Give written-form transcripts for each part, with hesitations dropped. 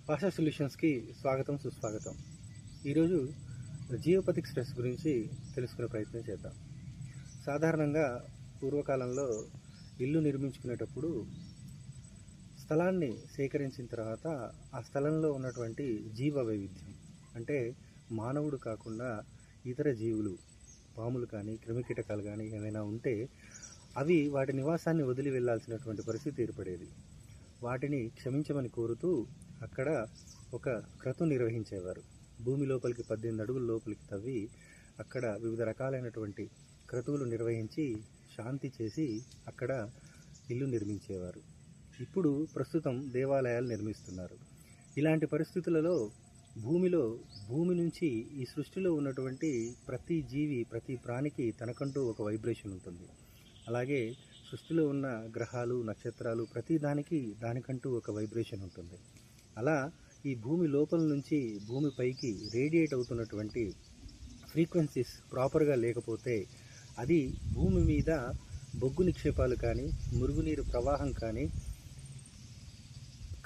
భాషా సొల్యూషన్స్కి స్వాగతం సుస్వాగతం. ఈరోజు జియోపతిక్ స్ట్రెస్ గురించి తెలుసుకునే ప్రయత్నం చేద్దాం. సాధారణంగా పూర్వకాలంలో ఇల్లు నిర్మించుకునేటప్పుడు స్థలాన్ని సేకరించిన తర్వాత ఆ స్థలంలో ఉన్నటువంటి జీవ వైవిధ్యం, అంటే మానవుడు కాకుండా ఇతర జీవులు, పాములు కానీ క్రిమికీటకాలు కానీ ఏమైనా ఉంటే అవి వాటి నివాసాన్ని వదిలి వెళ్ళాల్సినటువంటి పరిస్థితి ఏర్పడేది. వాటిని క్షమించమని కోరుతూ అక్కడ ఒక క్రతు నిర్వహించేవారు. భూమి లోపలికి 18 అడుగుల లోపలికి తవ్వి అక్కడ వివిధ రకాలైనటువంటి క్రతువులు నిర్వహించి శాంతి చేసి అక్కడ ఇల్లు నిర్మించేవారు. ఇప్పుడు ప్రస్తుతం దేవాలయాలు నిర్మిస్తున్నారు. ఇలాంటి పరిస్థితులలో భూమి నుంచి ఈ సృష్టిలో ఉన్నటువంటి ప్రతి జీవి, ప్రతి ప్రాణికి తనకంటూ ఒక వైబ్రేషన్ ఉంటుంది. అలాగే సృష్టిలో ఉన్న గ్రహాలు, నక్షత్రాలు ప్రతి దానికంటూ ఒక వైబ్రేషన్ ఉంటుంది. అలా ఈ భూమి లోపల నుంచి భూమి పైకి రేడియేట్ అవుతున్నటువంటి ఫ్రీక్వెన్సీస్ ప్రాపర్గా లేకపోతే అది భూమి మీద బొగ్గు నిక్షేపాలు కానీ, మురుగునీరు ప్రవాహం కానీ,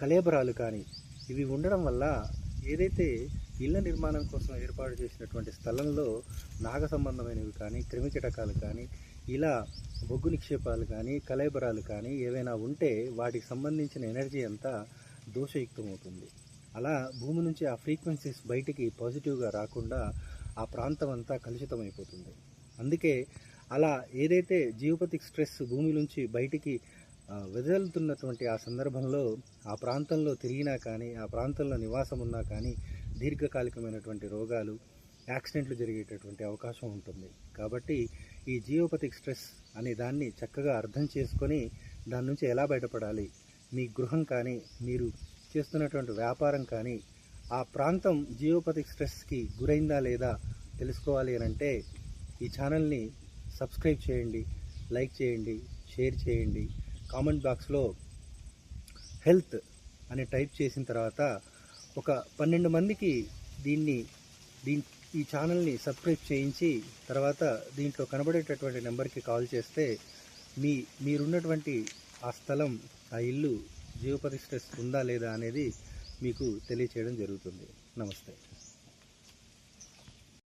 కళేబరాలు కానీ ఇవి ఉండడం వల్ల ఏదైతే ఇళ్ల నిర్మాణం కోసం ఏర్పాటు చేసినటువంటి స్థలంలో నాగ సంబంధమైనవి కానీ, క్రిమికీటకాలు కానీ, ఇలా బొగ్గు నిక్షేపాలు కానీ, కళేబరాలు కానీ ఏవైనా ఉంటే వాటికి సంబంధించిన ఎనర్జీ అంతా దోషయుక్తమవుతుంది. అలా భూమి నుంచి ఆ ఫ్రీక్వెన్సీస్ బయటికి పాజిటివ్గా రాకుండా ఆ ప్రాంతం అంతా కలుషితమైపోతుంది. అందుకే అలా ఏదైతే జియోపతిక్ స్ట్రెస్ భూమి నుంచి బయటికి వెదలుతున్నటువంటి ఆ సందర్భంలో ఆ ప్రాంతంలో తిరిగినా కానీ, ఆ ప్రాంతంలో నివాసం ఉన్నా కానీ దీర్ఘకాలికమైనటువంటి రోగాలు, యాక్సిడెంట్లు జరిగేటటువంటి అవకాశం ఉంటుంది. కాబట్టి ఈ జియోపతిక్ స్ట్రెస్ అనే దాన్ని చక్కగా అర్థం చేసుకొని దాని నుంచి ఎలా బయటపడాలి, మీ గృహం కానీ, మీరు చేస్తున్నటువంటి వ్యాపారం కానీ ఆ ప్రాంతం జియోపతిక్ స్ట్రెస్కి గురైందా లేదా తెలుసుకోవాలి అని అంటే ఈ ఛానల్ని సబ్స్క్రైబ్ చేయండి, లైక్ చేయండి, షేర్ చేయండి. కామెంట్ బాక్స్లో హెల్త్ అని టైప్ చేసిన తర్వాత ఒక 12 మందికి ఈ ఛానల్ని సబ్స్క్రైబ్ చేయించి తర్వాత దీంట్లో కనబడేటటువంటి నెంబర్కి కాల్ చేస్తే మీరున్నటువంటి ఆ స్థలం, ఆ ఇల్లు జియోపతిక్ స్ట్రెస్ ఉందా లేదా అనేది మీకు తెలియచేయడం జరుగుతుంది. నమస్తే.